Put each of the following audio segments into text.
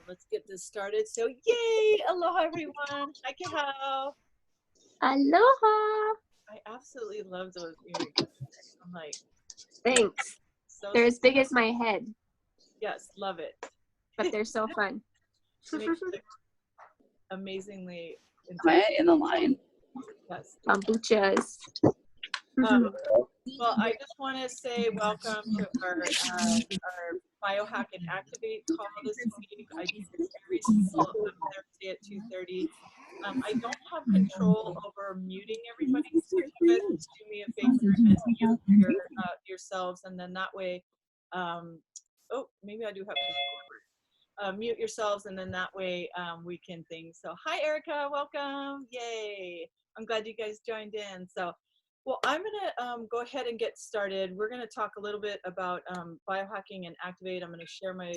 Let's get this started. So, yay! Aloha, everyone. Hi, Kehao. Aloha. I absolutely love those earrings. I'm like, Thanks. so They're as big as my head, yes, love it. but they're so fun. Makes it amazingly In the line. yes. Kombuchas. Well, I just want to say welcome to our Biohack and Activate call this week. I do this every single Thursday at 2:30. I don't have control over muting everybody, so if you guys do me a favor and mute yourselves, and then that way, oh, maybe I do have control. Mute yourselves, and then that way we can things. So, hi, Erica, welcome, yay! I'm glad you guys joined in. So, well, I'm gonna go ahead and get started. We're gonna talk a little bit about biohacking and activate. I'm gonna share my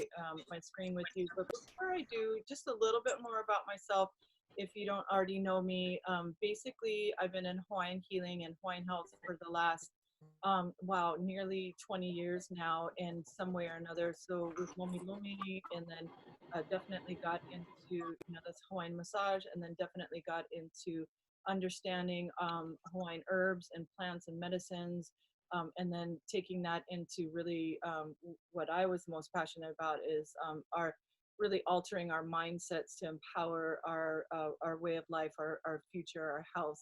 my screen with you, but before I do, just a little bit more about myself. If you don't already know me, basically I've been in Hawaiian healing and Hawaiian health for the last, wow, nearly 20 years now in some way or another. So with Lomi Lomi, and then definitely got into, that's Hawaiian massage, and then definitely got into understanding Hawaiian herbs and plants and medicines, and then taking that into really what I was most passionate about is our really altering our mindsets to empower our way of life, our future, our health.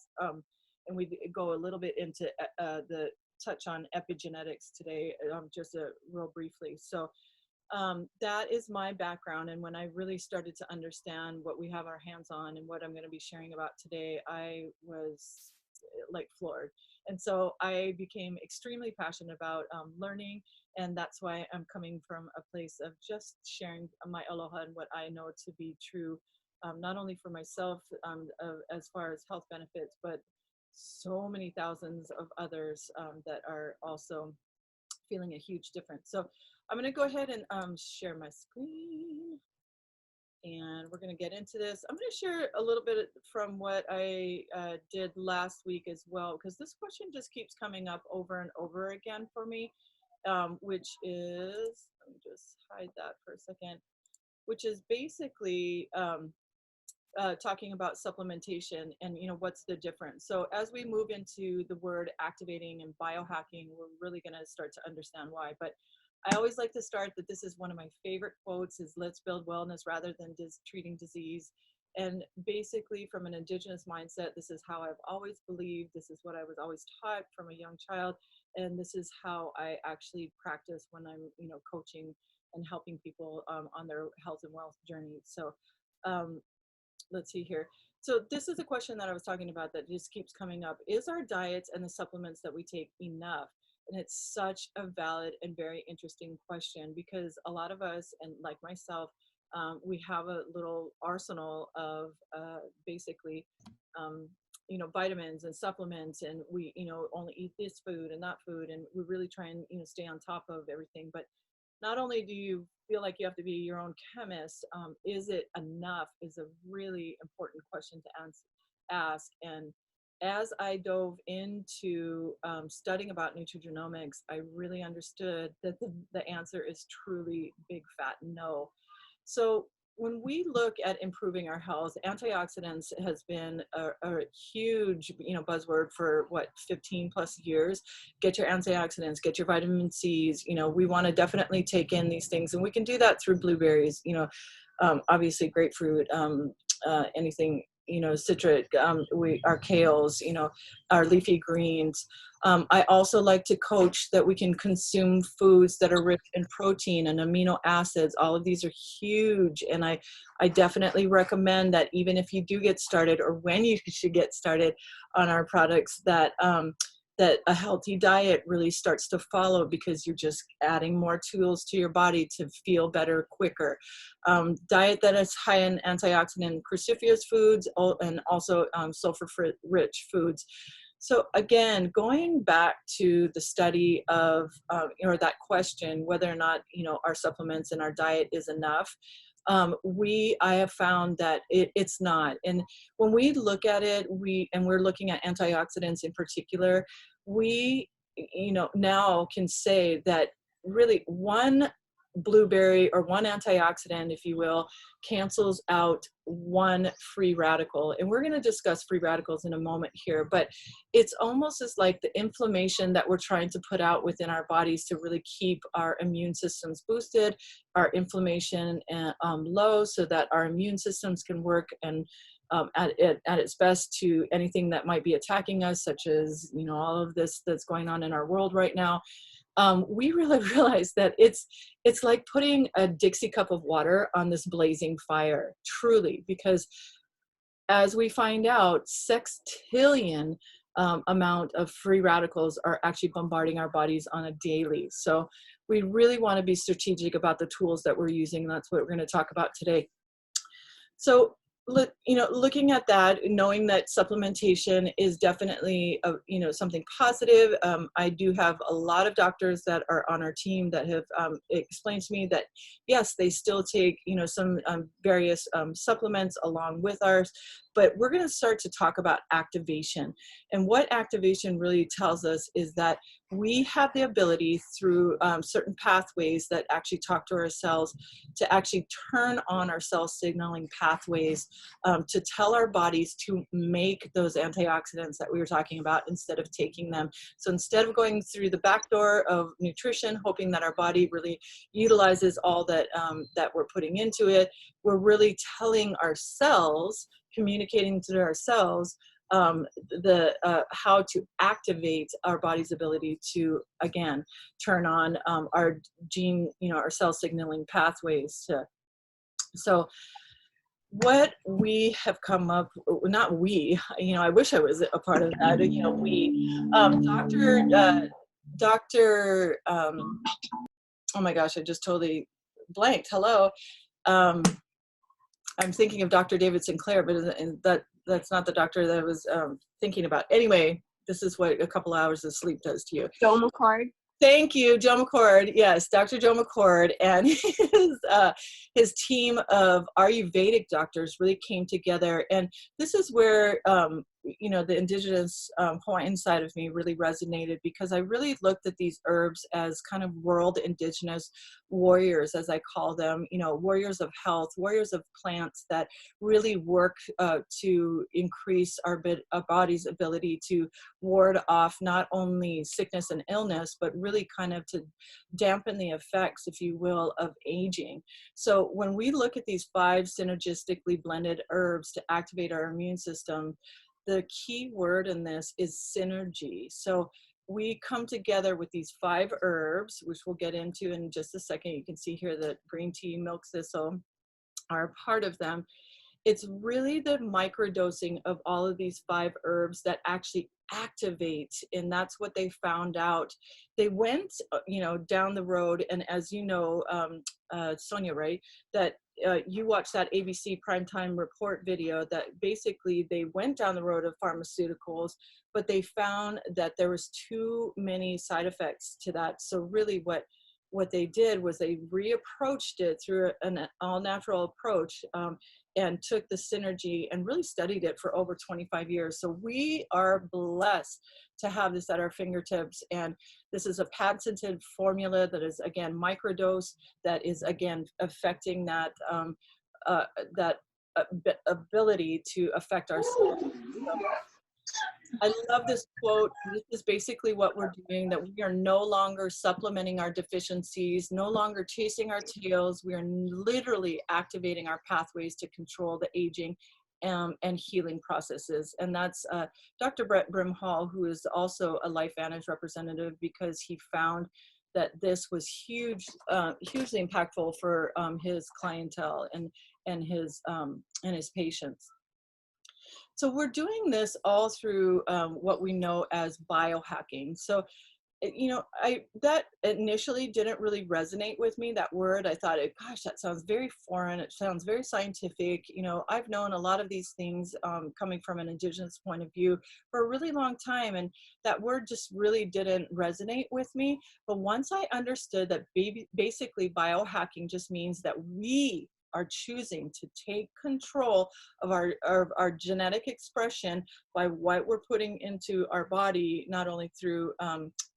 And we go a little bit into the touch on epigenetics today, just real briefly. So that is my background. And when I really started to understand what we have our hands on and what I'm going to be sharing about today, I was like floored. And so I became extremely passionate about learning. And that's why I'm coming from a place of just sharing my aloha and what I know to be true, not only for myself as far as health benefits, but so many thousands of others that are also feeling a huge difference. So I'm going to go ahead and share my screen, and we're going to get into this. I'm going to share a little bit from what I did last week as well, because this question just keeps coming up over and over again for me, which is, let me just hide that for a second, which is basically talking about supplementation and what's the difference. So as we move into the word activating and biohacking, we're really going to start to understand why. But I always like to start that this is one of my favorite quotes is let's build wellness rather than treating disease. And basically from an indigenous mindset, this is how I've always believed. This is what I was always taught from a young child. And this is how I actually practice when I'm, coaching and helping people on their health and wealth journey. So let's see here. So this is a question that I was talking about that just keeps coming up. Is our diets and the supplements that we take enough? And it's such a valid and very interesting question because a lot of us, and like myself, we have a little arsenal of basically, vitamins and supplements, and we, only eat this food and that food, and we really try and, stay on top of everything. But not only do you feel like you have to be your own chemist, is it enough is a really important question to ask. And as I dove into studying about nutrigenomics, I really understood that the answer is truly big fat no. So when we look at improving our health, antioxidants has been a huge, buzzword for 15 plus years. Get your antioxidants, get your vitamin C's. We want to definitely take in these things, and we can do that through blueberries. Obviously grapefruit, anything. Citric, our kales, our leafy greens. I also like to coach that we can consume foods that are rich in protein and amino acids. All of these are huge. And I definitely recommend that even if you do get started or when you should get started on our products, that that a healthy diet really starts to follow because you're just adding more tools to your body to feel better quicker. Diet that is high in antioxidant cruciferous foods and also sulfur-rich foods. So again, going back to the study of, or that question, whether or not, our supplements and our diet is enough, I have found that it's not. And when we look at it, we're looking at antioxidants in particular, we, now can say that really one blueberry, or one antioxidant, if you will, cancels out one free radical. And we're going to discuss free radicals in a moment here, but it's almost as like the inflammation that we're trying to put out within our bodies to really keep our immune systems boosted, our inflammation low, so that our immune systems can work and at its best to anything that might be attacking us, such as, you know, all of this that's going on in our world right now. We really realized that it's like putting a Dixie cup of water on this blazing fire, truly, because as we find out, sextillion amount of free radicals are actually bombarding our bodies on a daily. So we really want to be strategic about the tools that we're using. And that's what we're going to talk about today. So, you know, looking at that, knowing that supplementation is definitely, you know, something positive. I do have a lot of doctors that are on our team that have explained to me that, yes, they still take, you know, some various supplements along with ours, but we're going to start to talk about activation. And what activation really tells us is that we have the ability through certain pathways that actually talk to our cells to actually turn on our cell signaling pathways to tell our bodies to make those antioxidants that we were talking about instead of taking them. So instead of going through the back door of nutrition, hoping that our body really utilizes all that, that we're putting into it, we're really telling our cells, communicating to our cells, how to activate our body's ability to, again, turn on our gene, you know, our cell signaling pathways. So what we have come up, not we, you know, I wish I was a part of that, you know, we, Dr. Oh my gosh, I just totally blanked. Hello. I'm thinking of Dr. David Sinclair, but that's not the doctor that I was thinking about. Anyway, this is what a couple hours of sleep does to you. Joe McCord. Thank you, Joe McCord. Yes, Dr. Joe McCord and his team of Ayurvedic doctors really came together. And this is where, you know, the indigenous Hawaiian side of me really resonated, because I really looked at these herbs as kind of world indigenous warriors, as I call them, you know, warriors of health, warriors of plants that really work to increase our body's ability to ward off not only sickness and illness, but really kind of to dampen the effects, if you will, of aging. So when we look at these 5 synergistically blended herbs to activate our immune system, the key word in this is synergy. So we come together with these 5 herbs, which we'll get into in just a second. You can see here that green tea, milk thistle are part of them. It's really the microdosing of all of these 5 herbs that actually activate, and that's what they found out. They went, you know, down the road, and as you know, Sonia, right, that you watched that ABC Primetime Report video, that basically they went down the road of pharmaceuticals, but they found that there was too many side effects to that. So really what they did was they reapproached it through an all-natural approach, and took the synergy and really studied it for over 25 years. So we are blessed to have this at our fingertips. And this is a patented formula that is, again, microdose, that is, again, affecting that, ability to affect our cells. So I love this quote. This is basically what we're doing, that we are no longer supplementing our deficiencies, no longer chasing our tails. We are literally activating our pathways to control the aging and healing processes. And that's Dr. Brett Brimhall, who is also a LifeVantage representative, because he found that this was hugely impactful for his clientele and his patients. So we're doing this all through what we know as biohacking. So, you know, that initially didn't really resonate with me, that word. I thought, gosh, that sounds very foreign. It sounds very scientific. You know, I've known a lot of these things coming from an indigenous point of view for a really long time. And that word just really didn't resonate with me. But once I understood that basically biohacking just means that we are choosing to take control of our genetic expression by what we're putting into our body, not only through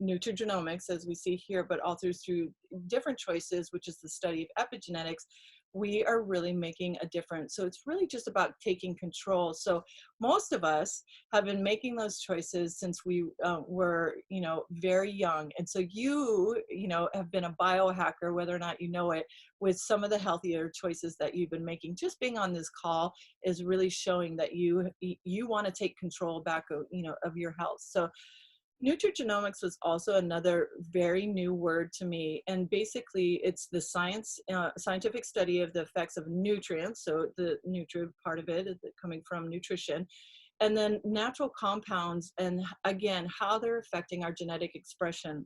nutrigenomics, as we see here, but also through different choices, which is the study of epigenetics, we are really making a difference. So it's really just about taking control. So most of us have been making those choices since we were, very young. And so you have been a biohacker, whether or not you know it, with some of the healthier choices that you've been making. Just being on this call is really showing that you want to take control back of your health. So nutrigenomics was also another very new word to me, and basically it's the scientific study of the effects of nutrients, so the nutrient part of it is coming from nutrition, and then natural compounds, and again how they're affecting our genetic expression.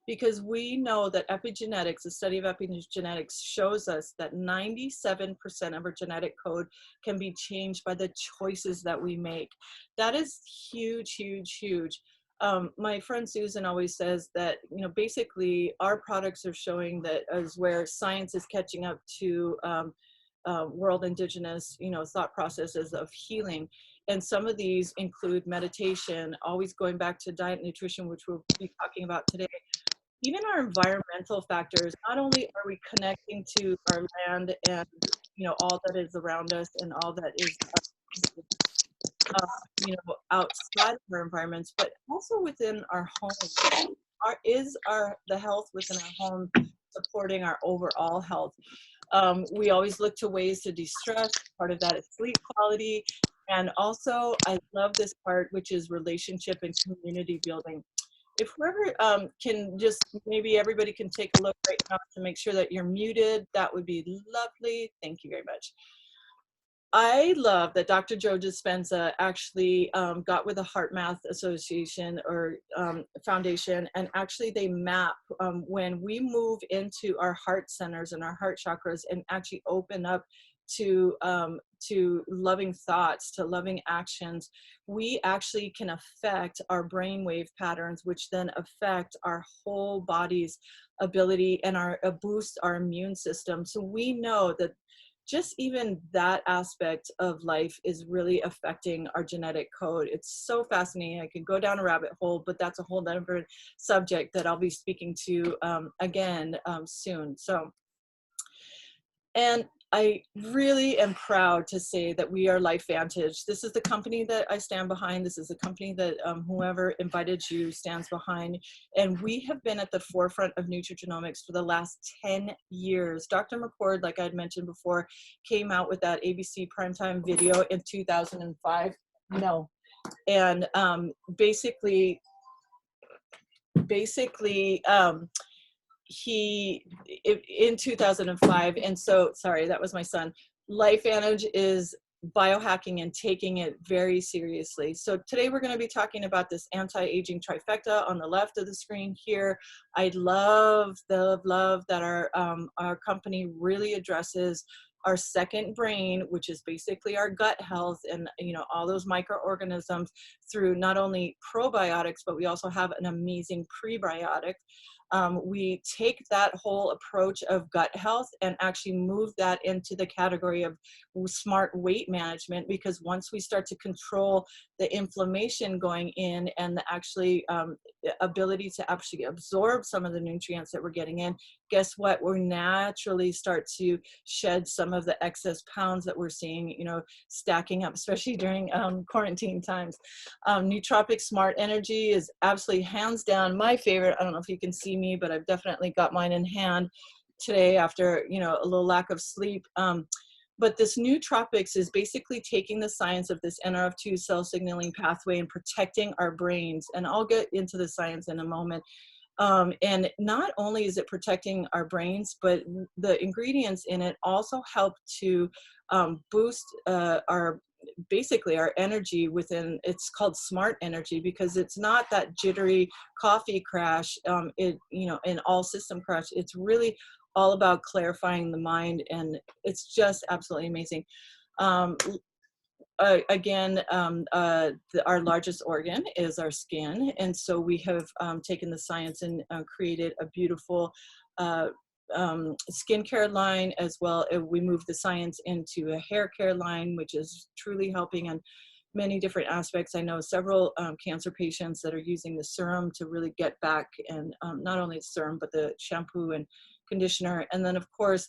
Because we know that epigenetics, the study of epigenetics, shows us that 97% of our genetic code can be changed by the choices that we make. That is huge, huge, huge. My friend Susan always says that, basically our products are showing that as where science is catching up to world indigenous, thought processes of healing. And some of these include meditation, always going back to diet and nutrition, which we'll be talking about today. Even our environmental factors, not only are we connecting to our land and all that is around us and all that is outside of our environments, but also within our homes. The health within our home supporting our overall health? We always look to ways to de-stress. Part of that is sleep quality. And also, I love this part, which is relationship and community building. If whoever can just, maybe everybody can take a look right now to make sure that you're muted, that would be lovely. Thank you very much. I love that Dr. Joe Dispenza actually got with the Heart Math Association or Foundation, and actually they map when we move into our heart centers and our heart chakras and actually open up to loving thoughts, to loving actions, we actually can affect our brainwave patterns, which then affect our whole body's ability and boost our immune system. So we know that just even that aspect of life is really affecting our genetic code. It's so fascinating. I could go down a rabbit hole, but that's a whole other subject that I'll be speaking to again soon. So, and I really am proud to say that we are LifeVantage. This is the company that I stand behind. This is the company that whoever invited you stands behind. And we have been at the forefront of nutrigenomics for the last 10 years. Dr. McCord, like I had mentioned before, came out with that ABC primetime video in 2005. No. And basically, he in 2005, and so sorry, that was my son. LifeVantage is biohacking and taking it very seriously. So today we're going to be talking about this anti-aging trifecta on the left of the screen here. I love that our company really addresses our second brain, which is basically our gut health and all those microorganisms through not only probiotics, but we also have an amazing prebiotic. We take that whole approach of gut health and actually move that into the category of smart weight management, because once we start to control the inflammation going in and the ability to actually absorb some of the nutrients that we're getting in, guess what? We naturally start to shed some of the excess pounds that we're seeing, stacking up, especially during quarantine times. Nootropic Smart Energy is absolutely hands down my favorite. I don't know if you can see me, but I've definitely got mine in hand today after, a little lack of sleep. But this nootropics is basically taking the science of this NRF2 cell signaling pathway and protecting our brains. And I'll get into the science in a moment. And not only is it protecting our brains, but the ingredients in it also help to boost our energy within. It's called smart energy because it's not that jittery coffee crash, in all system crash. It's really all about clarifying the mind, and it's just absolutely amazing. Our largest organ is our skin, and so we have taken the science and created a beautiful skincare line as well. We moved the science into a hair care line, which is truly helping on many different aspects. I know several cancer patients that are using the serum to really get back, and not only the serum, but the shampoo and conditioner. And then of course,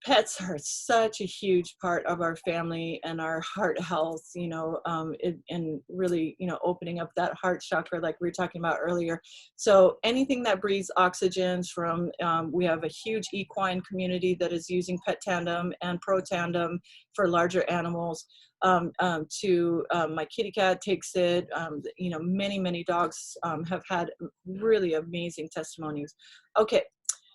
pets are such a huge part of our family and our heart health, and really, opening up that heart chakra like we were talking about earlier. So anything that breathes oxygens from, we have a huge equine community that is using Pet Tandem and Pro Tandem for larger animals. My kitty cat takes it. Many dogs have had really amazing testimonies. Okay,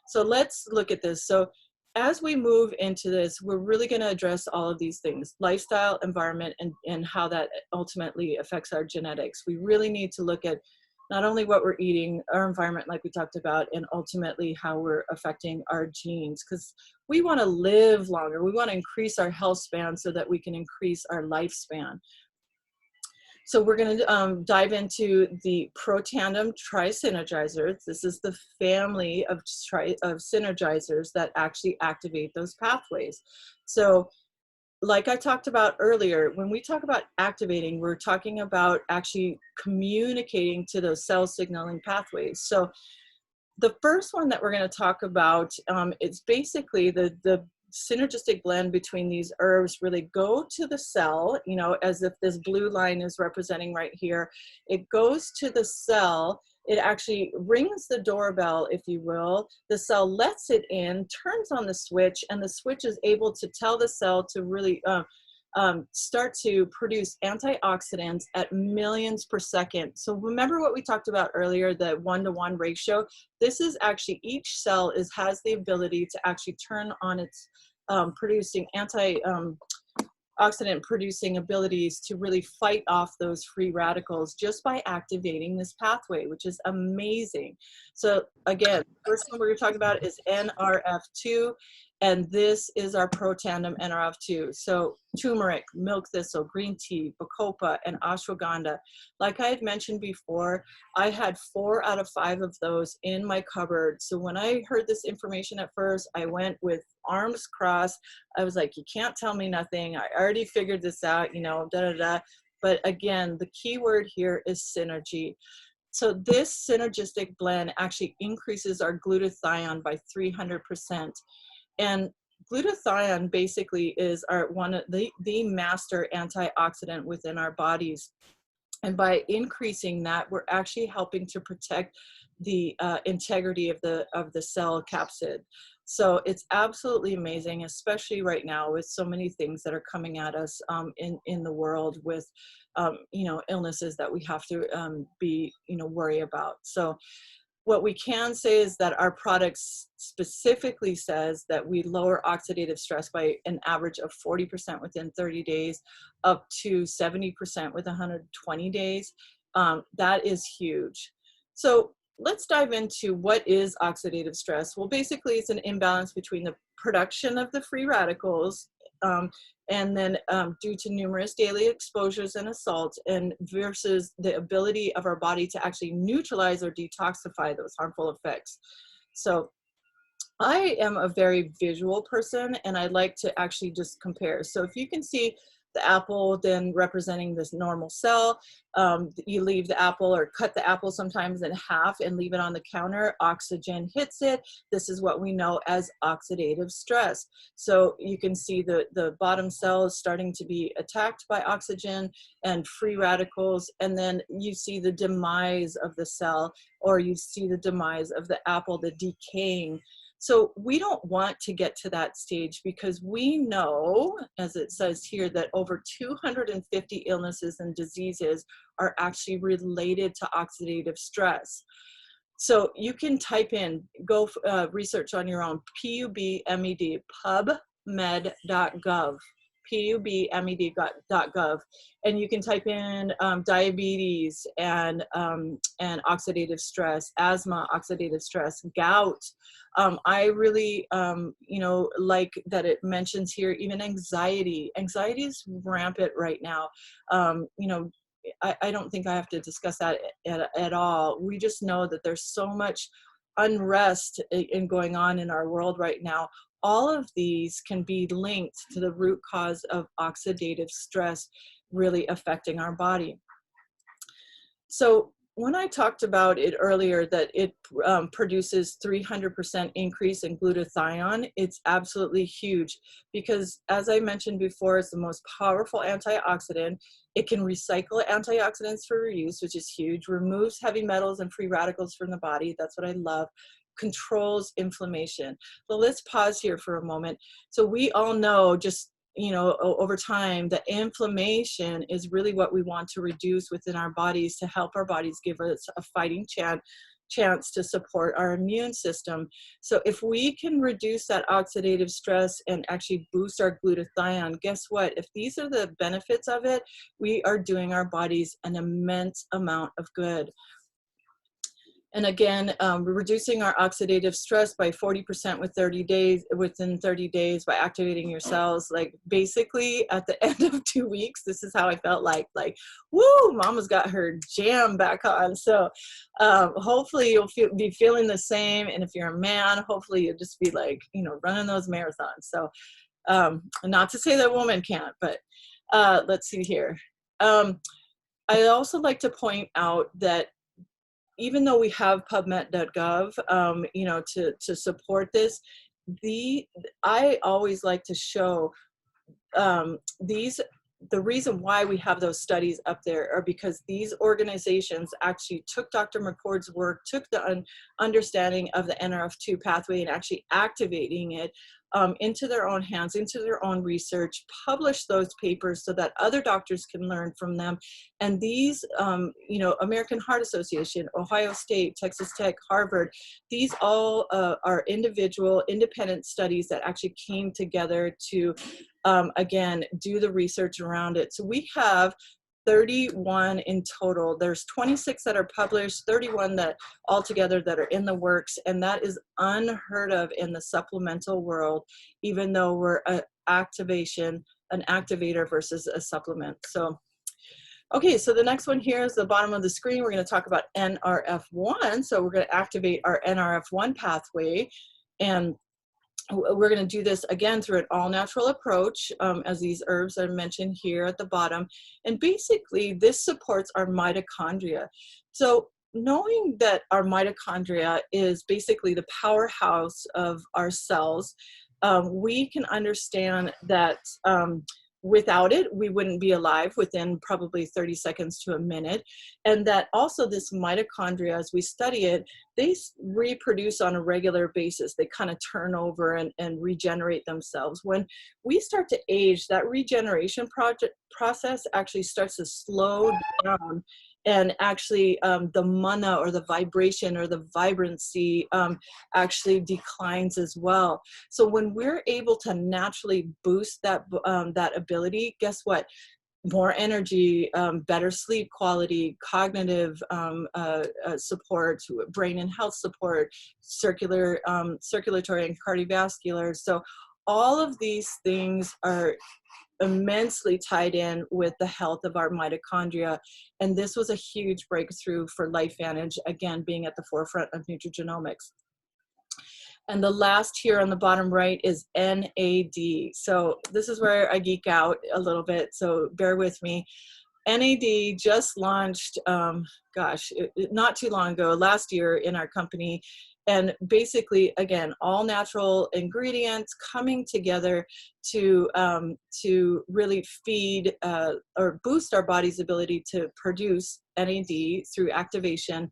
so let's look at this. So as we move into this, we're really going to address all of these things: lifestyle, environment, and how that ultimately affects our genetics. We really need to look at not only what we're eating, our environment, like we talked about, and ultimately how we're affecting our genes, because we want to live longer. We want to increase our health span so that we can increase our lifespan. So we're going to dive into the Pro Tandem TriSynergizers. This is the family of synergizers that actually activate those pathways. So like I talked about earlier, when we talk about activating, we're talking about actually communicating to those cell signaling pathways. So the first one that we're going to talk about is basically the synergistic blend between these herbs really go to the cell, as if this blue line is representing right here. It goes to the cell. It actually rings the doorbell, if you will. The cell lets it in, turns on the switch, and the switch is able to tell the cell to really start to produce antioxidants at millions per second. So remember what we talked about earlier, the 1-to-1 ratio? This is actually, each cell has the ability to actually turn on its producing antioxidant producing abilities to really fight off those free radicals just by activating this pathway, which is amazing. So again, first one we're going to talk about is NRF2. And this is our Pro Tandem NRF2. So turmeric, milk thistle, green tea, bacopa, and ashwagandha. Like I had mentioned before, I had 4 out of 5 of those in my cupboard. So when I heard this information at first, I went with arms crossed. I was like, you can't tell me nothing. I already figured this out, But again, the key word here is synergy. So this synergistic blend actually increases our glutathione by 300%. And glutathione basically is one of the master antioxidant within our bodies. And by increasing that, we're actually helping to protect the integrity of the cell capsid. So it's absolutely amazing, especially right now with so many things that are coming at us in the world with, illnesses that we have to worry about. So what we can say is that our products specifically says that we lower oxidative stress by an average of 40% within 30 days, up to 70% with 120 days. That is huge. So let's dive into what is oxidative stress. Well, basically it's an imbalance between the production of the free radicals and then due to numerous daily exposures and assault, and versus the ability of our body to actually neutralize or detoxify those harmful effects. So I am a very visual person, and I like to actually just compare. So if you can see the apple then representing this normal cell, you leave the apple or cut the apple sometimes in half and leave it on the counter, oxygen hits it. This is what we know as oxidative stress. So you can see the bottom cell is starting to be attacked by oxygen and free radicals, and then you see the demise of the cell, or you see the demise of the apple, the decaying. So we don't want to get to that stage, because we know, as it says here, that over 250 illnesses and diseases are actually related to oxidative stress. So you can type in, go research on your own, PUBMED, pubmed.gov. PUBMED.gov, and you can type in diabetes and oxidative stress, asthma, oxidative stress, gout. I really, like that it mentions here even anxiety. Anxiety is rampant right now. I don't think I have to discuss that at all. We just know that there's so much unrest in going on in our world right now, all of these can be linked to the root cause of oxidative stress really affecting our body. So when I talked about it earlier, that it produces 300% increase in glutathione, it's absolutely huge because, as I mentioned before, it's the most powerful antioxidant. It can recycle antioxidants for reuse, which is huge, removes heavy metals and free radicals from the body. That's what I love. Controls inflammation. So let's pause here for a moment. So we all know, just over time, the inflammation is really what we want to reduce within our bodies to help our bodies give us a fighting chance to support our immune system. So if we can reduce that oxidative stress and actually boost our glutathione, guess what? If these are the benefits of it, we are doing our bodies an immense amount of good. And again, reducing our oxidative stress by 40% within 30 days by activating your cells. Like basically at the end of 2 weeks, this is how I felt like, woo, mama's got her jam back on. So hopefully you'll be feeling the same. And if you're a man, hopefully you'll just be like, running those marathons. So not to say that a woman can't, but let's see here. I also like to point out that even though we have PubMed.gov, to support this, I always like to show the reason why we have those studies up there are because these organizations actually took Dr. McCord's work, took the understanding of the NRF2 pathway and actually activating it into their own hands, into their own research, publish those papers so that other doctors can learn from them. And these, American Heart Association, Ohio State, Texas Tech, Harvard, these all are individual, independent studies that actually came together to again, do the research around it. So we have 31 in total. There's 26 that are published, 31 that altogether that are in the works, and that is unheard of in the supplemental world, even though we're an activator versus a supplement. So, okay, so the next one here is the bottom of the screen. We're going to talk about NRF1. So we're going to activate our NRF1 pathway, and we're going to do this again through an all-natural approach, as these herbs are mentioned here at the bottom. And basically, this supports our mitochondria. So knowing that our mitochondria is basically the powerhouse of our cells, we can understand that without it, we wouldn't be alive within probably 30 seconds to a minute. And that also this mitochondria, as we study it, they reproduce on a regular basis. They kind of turn over and regenerate themselves. When we start to age, that regeneration process actually starts to slow down, and actually the mana or the vibration or the vibrancy actually declines as well. So when we're able to naturally boost that ability, guess what? More energy, better sleep quality, cognitive support, brain and health support, circulatory and cardiovascular. So all of these things are immensely tied in with the health of our mitochondria. And this was a huge breakthrough for LifeVantage, again, being at the forefront of nutrigenomics. And the last here on the bottom right is NAD. So this is where I geek out a little bit, so bear with me. NAD just launched, not too long ago, last year in our company. And basically, again, all natural ingredients coming together to really feed or boost our body's ability to produce NAD through activation.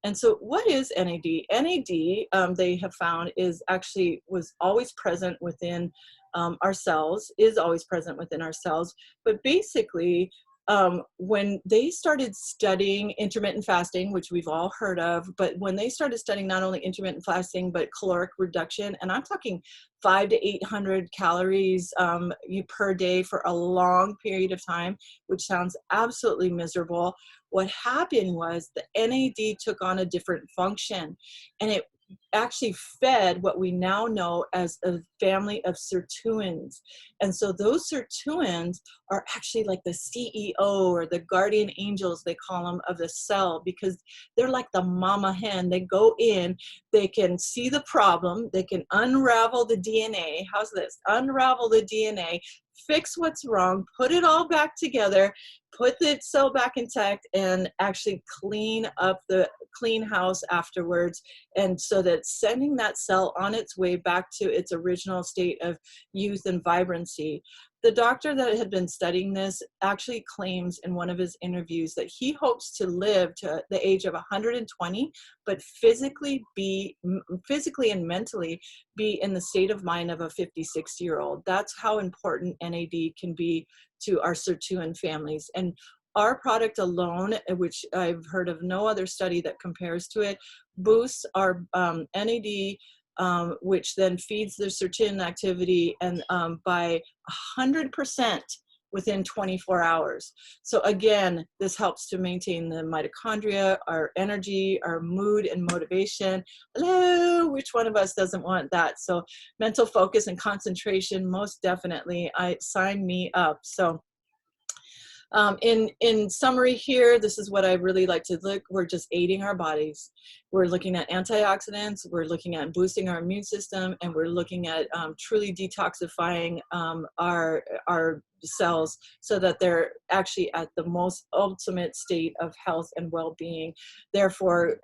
And so what is NAD? NAD, they have found, was always present within our cells, is always present within our cells. But basically, when they started studying intermittent fasting, which we've all heard of, but when they started studying not only intermittent fasting, but caloric reduction, and I'm talking 500 to 800 calories per day for a long period of time, which sounds absolutely miserable. What happened was the NAD took on a different function, and it actually fed what we now know as a family of sirtuins. And so those sirtuins are actually like the CEO or the guardian angels, they call them, of the cell, because they're like the mama hen. They go in, they can see the problem, they can unravel the DNA. How's this? Unravel the DNA, fix what's wrong, put it all back together, put the cell back intact, and actually clean house afterwards. And so that sending that cell on its way back to its original state of youth and vibrancy. The doctor that had been studying this actually claims in one of his interviews that he hopes to live to the age of 120, but physically and mentally be in the state of mind of a 50-60-year-old. That's how important NAD can be to our sirtuin families. And our product alone, which I've heard of no other study that compares to it, boosts our NAD, which then feeds the sirtuin activity, and by 100% within 24 hours. So again, this helps to maintain the mitochondria, our energy, our mood and motivation. Hello, which one of us doesn't want that? So mental focus and concentration, most definitely, sign me up. So in summary here, this is what I really like to look. We're just aiding our bodies. We're looking at antioxidants, we're looking at boosting our immune system, and we're looking at truly detoxifying our cells so that they're actually at the most ultimate state of health and well-being, therefore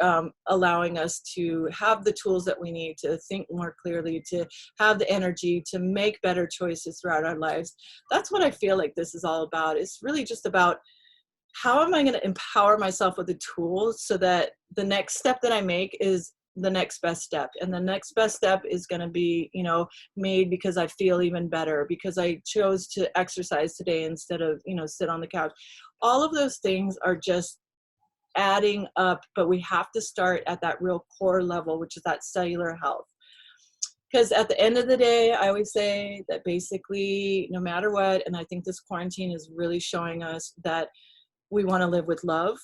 allowing us to have the tools that we need to think more clearly, to have the energy to make better choices throughout our lives. That's what I feel like this is all about. It's really just about how am I going to empower myself with the tools so that the next step that I make is the next best step. And the next best step is going to be, made because I feel even better, because I chose to exercise today instead of, sit on the couch. All of those things are just adding up, but we have to start at that real core level, which is that cellular health. Because at the end of the day, I always say that basically, no matter what, and I think this quarantine is really showing us that we want to live with love,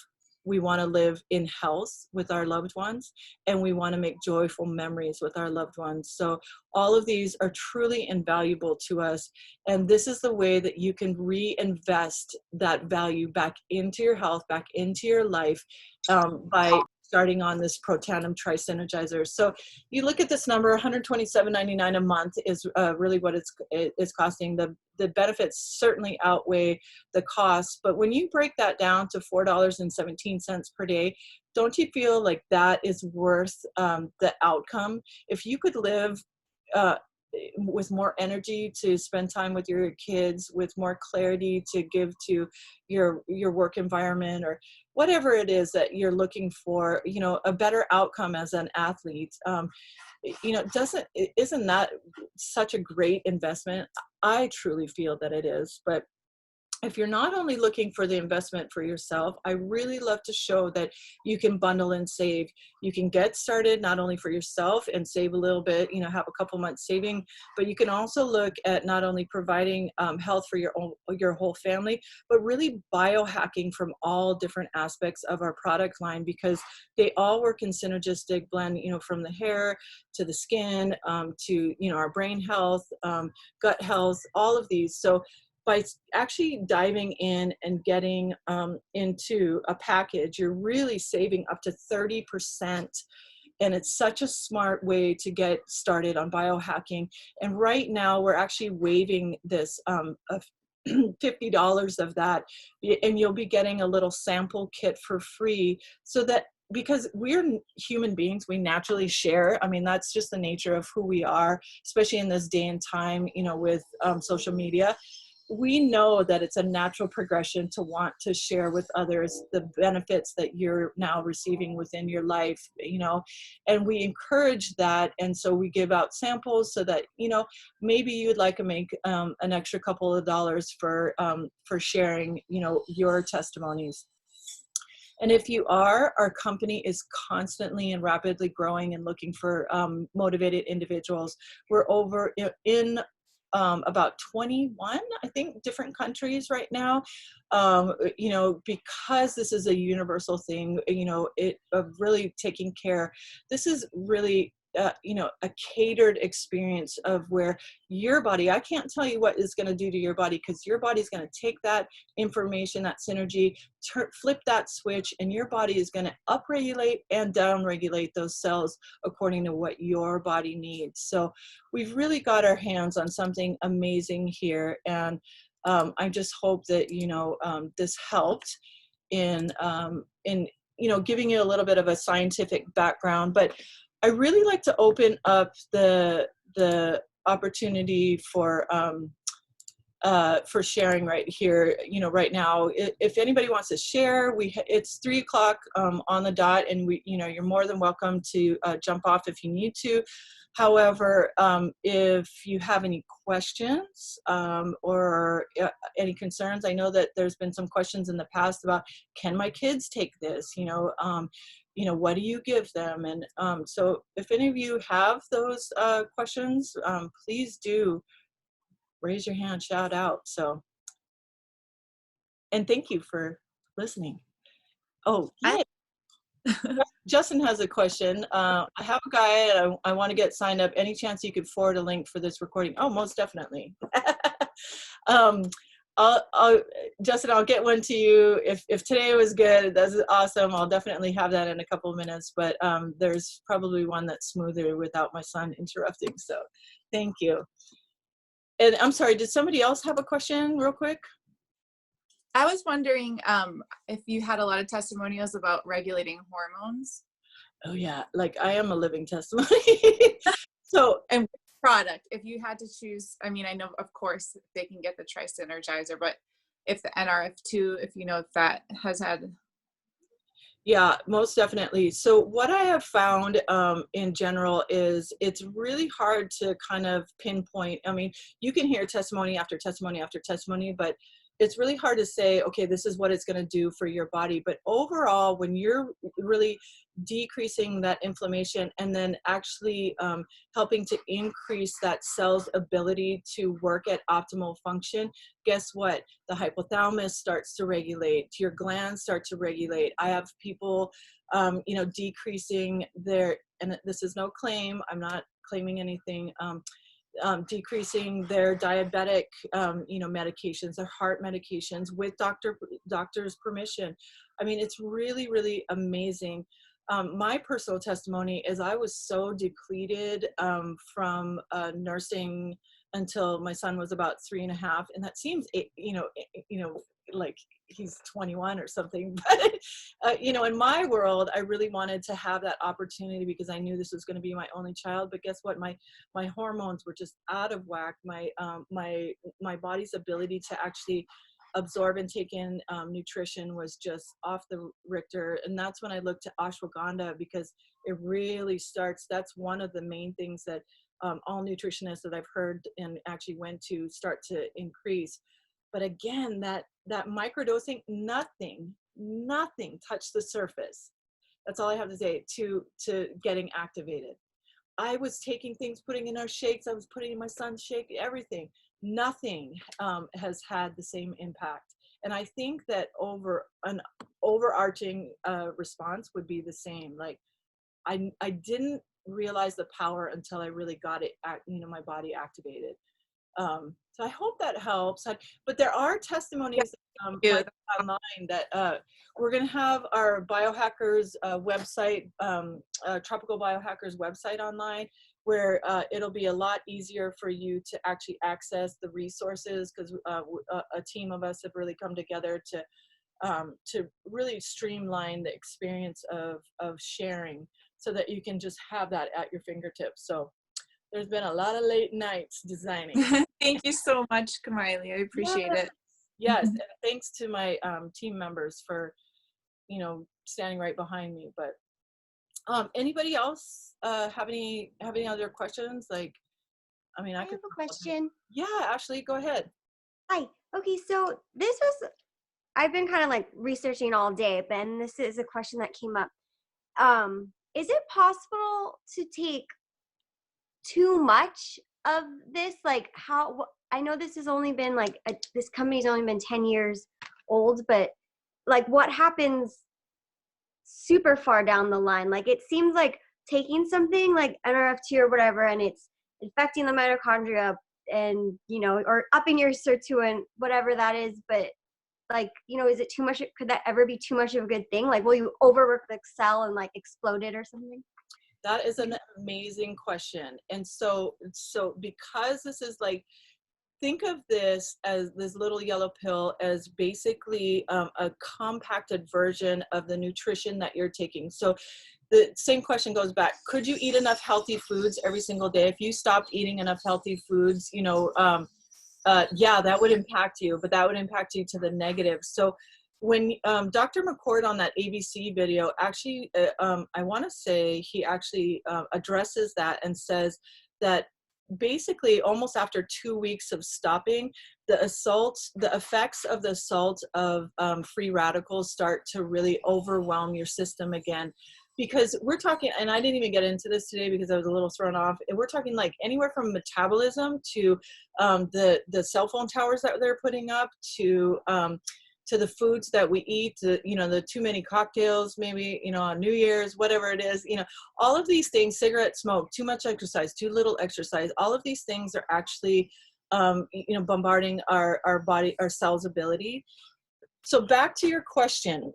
we want to live in health with our loved ones, and we want to make joyful memories with our loved ones. So all of these are truly invaluable to us. And this is the way that you can reinvest that value back into your health, back into your life, by starting on this Protandim TriSynergizer. So you look at this number, $127.99 a month is really what it's costing. The benefits certainly outweigh the cost, but when you break that down to $4.17 per day, don't you feel like that is worth the outcome? If you could live with more energy to spend time with your kids, with more clarity to give to your work environment, or whatever it is that you're looking for, a better outcome as an athlete, isn't that such a great investment? I truly feel that it is. But if you're not only looking for the investment for yourself, I really love to show that you can bundle and save. You can get started not only for yourself and save a little bit, have a couple months saving, but you can also look at not only providing health for your whole family, but really biohacking from all different aspects of our product line, because they all work in synergistic blend, from the hair to the skin, to, our brain health, gut health, all of these. So by actually diving in and getting into a package, you're really saving up to 30%. And it's such a smart way to get started on biohacking. And right now we're actually waiving this $50 of that, and you'll be getting a little sample kit for free, so that, because we're human beings, we naturally share. I mean, that's just the nature of who we are, especially in this day and time, with social media. We know that it's a natural progression to want to share with others the benefits that you're now receiving within your life, and we encourage that. And so we give out samples so that, maybe you would like to make an extra couple of dollars for sharing, your testimonies. And if you are, our company is constantly and rapidly growing and looking for motivated individuals. We're over in about 21, I think, different countries right now. Because this is a universal thing, it of really taking care. This is really, a catered experience of where your body, I can't tell you what is going to do to your body, because your body is going to take that information, that synergy, flip that switch, and your body is going to upregulate and downregulate those cells according to what your body needs. So we've really got our hands on something amazing here. And I just hope that, this helped in giving you a little bit of a scientific background. But I really like to open up the opportunity for sharing right here, right now. If anybody wants to share, it's 3 o'clock on the dot, and you're more than welcome to jump off if you need to. However, if you have any questions or any concerns, I know that there's been some questions in the past about, can my kids take this? What do you give them? And so if any of you have those questions, please do raise your hand, shout out. So, and thank you for listening. Oh, yeah. Justin has a question. I have a guy, and I want to get signed up. Any chance you could forward a link for this recording? Oh, most definitely. Justin, I'll get one to you. If today was good, that's awesome. I'll definitely have that in a couple of minutes, but there's probably one that's smoother without my son interrupting. So thank you. And I'm sorry, did somebody else have a question real quick? I was wondering if you had a lot of testimonials about regulating hormones. Oh yeah, like I am a living testimony. So, and product, if you had to choose, I mean, I know of course they can get the TriSynergizer, but if the NRF2, if you know if that has had. Yeah, most definitely. So what I have found in general is it's really hard to kind of pinpoint. I mean, you can hear testimony after testimony after testimony, but it's really hard to say, okay, this is what it's going to do for your body. But overall, when you're really decreasing that inflammation and then actually helping to increase that cell's ability to work at optimal function, guess what? The hypothalamus starts to regulate, your glands start to regulate. I have people, decreasing their, and this is no claim, I'm not claiming anything, decreasing their diabetic, medications, their heart medications with doctor's permission. I mean, it's really, really amazing. My personal testimony is I was so depleted from nursing until my son was about 3.5, and that seems, like he's 21 or something. But in my world, I really wanted to have that opportunity because I knew this was going to be my only child. But guess what? My hormones were just out of whack. My body's ability to actually absorb and take in nutrition was just off the Richter. And that's when I looked to ashwagandha, because it really starts, that's one of the main things that all nutritionists that I've heard and actually went to start to increase. But again, that microdosing, nothing touched the surface. That's all I have to say to getting activated. I was taking things, putting in our shakes, I was putting in my son's shake, everything. Nothing has had the same impact. And I think that an overarching response would be the same. Like I didn't realize the power until I really got it, my body activated. So I hope that helps. But there are testimonies like online that we're going to have our biohackers website, Tropical Biohackers website online, where it'll be a lot easier for you to actually access the resources, because a team of us have really come together to really streamline the experience of sharing, so that you can just have that at your fingertips. So there's been a lot of late nights designing. Thank you so much, Kamiley. I appreciate it. Yes, and thanks to my team members for, standing right behind me. But anybody else have any other questions? Like, I mean, I have a question. Yeah, Ashley, go ahead. Hi. Okay, so I've been kind of like researching all day, but this is a question that came up. Is it possible to take too much of this? Like, I know this has only been like, this company's only been 10 years old, but like what happens super far down the line? Like it seems like taking something like NRF2 or whatever, and it's infecting the mitochondria and, you know, or upping your sirtuin, whatever that is. But like, you know, is it too much? Could that ever be too much of a good thing? Like, will you overwork the cell and like explode it or something? That is an amazing question. And so because this is like, think of this as this little yellow pill as basically a compacted version of the nutrition that you're taking. So the same question goes back. Could you eat enough healthy foods every single day? If you stopped eating enough healthy foods, you know, yeah, that would impact you, but that would impact you to the negative. So when Dr. McCord on that ABC video, actually, I want to say he actually addresses that and says that basically almost after 2 weeks of stopping, the effects of the assault of free radicals start to really overwhelm your system again. Because we're talking, and I didn't even get into this today because I was a little thrown off, and we're talking like anywhere from metabolism to the cell phone towers that they're putting up to the foods that we eat, to, you know, the too many cocktails, maybe, you know, on New Year's, whatever it is, you know, all of these things, cigarette smoke, too much exercise, too little exercise, all of these things are actually, you know, bombarding our body, our cells' ability. So back to your question,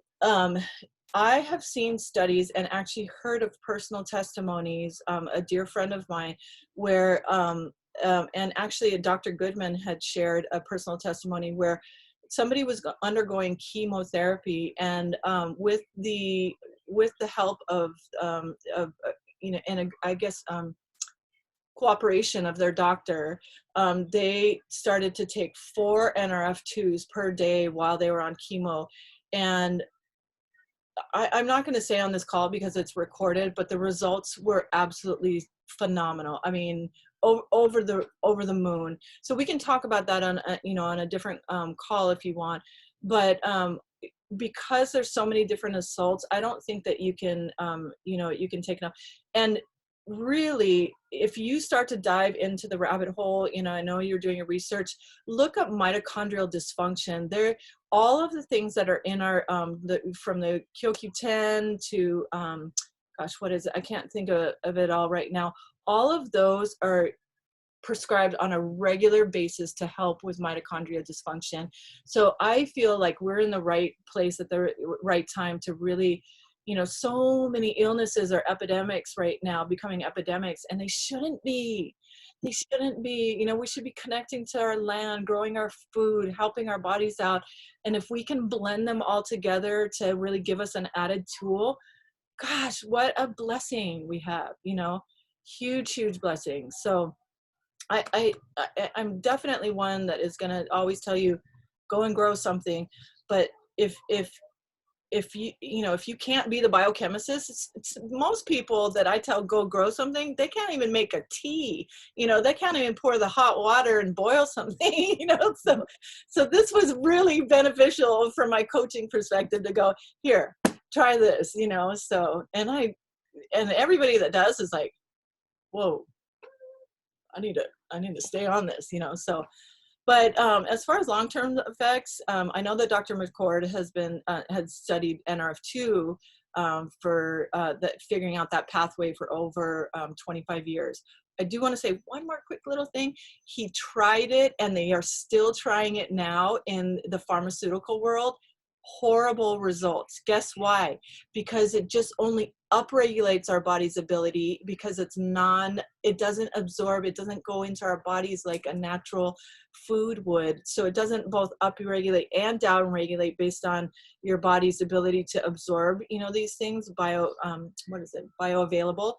I have seen studies and actually heard of personal testimonies, a dear friend of mine, where, and actually Dr. Goodman had shared a personal testimony where somebody was undergoing chemotherapy, and with the help of you know, and I guess cooperation of their doctor, they started to take 4 NRF2s per day while they were on chemo. And I'm not going to say on this call because it's recorded, but the results were absolutely phenomenal. I mean, over the moon. So we can talk about that on you know, on a different call if you want. But because there's so many different assaults, I don't think that you can you know, you can take enough. And really, if you start to dive into the rabbit hole, you know, I know you're doing your research, look up mitochondrial dysfunction. There, all of the things that are in our from the CoQ10 to gosh, what is it? I can't think of it all right now. All of those are prescribed on a regular basis to help with mitochondrial dysfunction. So I feel like we're in the right place at the right time to really, you know, so many illnesses are epidemics right now, becoming epidemics, and they shouldn't be. They shouldn't be. You know, we should be connecting to our land, growing our food, helping our bodies out. And if we can blend them all together to really give us an added tool, gosh, what a blessing we have, you know, huge, huge blessing. So I'm definitely one that is going to always tell you, go and grow something. But if you, you know, if you can't be the biochemist, it's most people that I tell go grow something, they can't even make a tea, you know, they can't even pour the hot water and boil something, you know. So this was really beneficial from my coaching perspective to go, here, try this, you know. So, and everybody that does is like, whoa, I need to stay on this, you know. So, but as far as long-term effects, I know that Dr. McCord had studied NRF2 for figuring out that pathway for over 25 years. I do want to say one more quick little thing. He tried it, and they are still trying it now in the pharmaceutical world. Horrible results. Guess why? Because it just only upregulates our body's ability, because it doesn't absorb, it doesn't go into our bodies like a natural food would. So it doesn't both upregulate and downregulate based on your body's ability to absorb, you know, these things, bioavailable,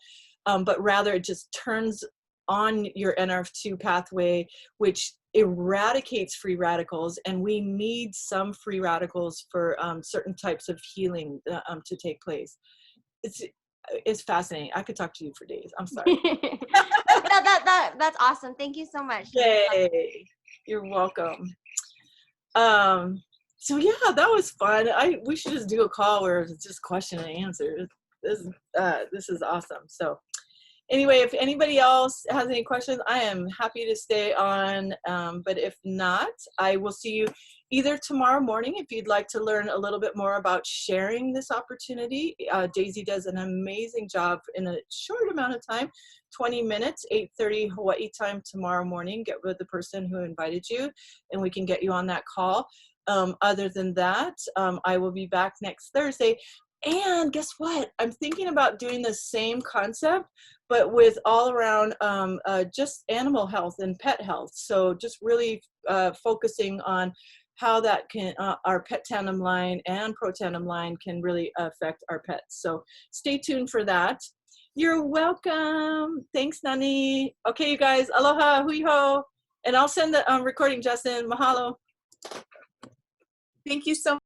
but rather it just turns on your NRF2 pathway, which eradicates free radicals, and we need some free radicals for certain types of healing to take place. It's fascinating. I could talk to you for days. I'm sorry. That's awesome. Thank you so much. Yay. You're welcome. So yeah, that was fun. We should just do a call where it's just question and answer. This is awesome. So Anyway, if anybody else has any questions, I am happy to stay on. But if not, I will see you either tomorrow morning if you'd like to learn a little bit more about sharing this opportunity. Daisy does an amazing job in a short amount of time, 20 minutes, 8:30 Hawaii time tomorrow morning. Get with the person who invited you and we can get you on that call. Other than that, I will be back next Thursday. And guess what? I'm thinking about doing the same concept, but with all around just animal health and pet health. So just really focusing on how that can, our pet tandem line and pro tandem line can really affect our pets. So stay tuned for that. You're welcome. Thanks, Nani. Okay, you guys, aloha, hui ho. And I'll send the recording, Justin. Mahalo. Thank you so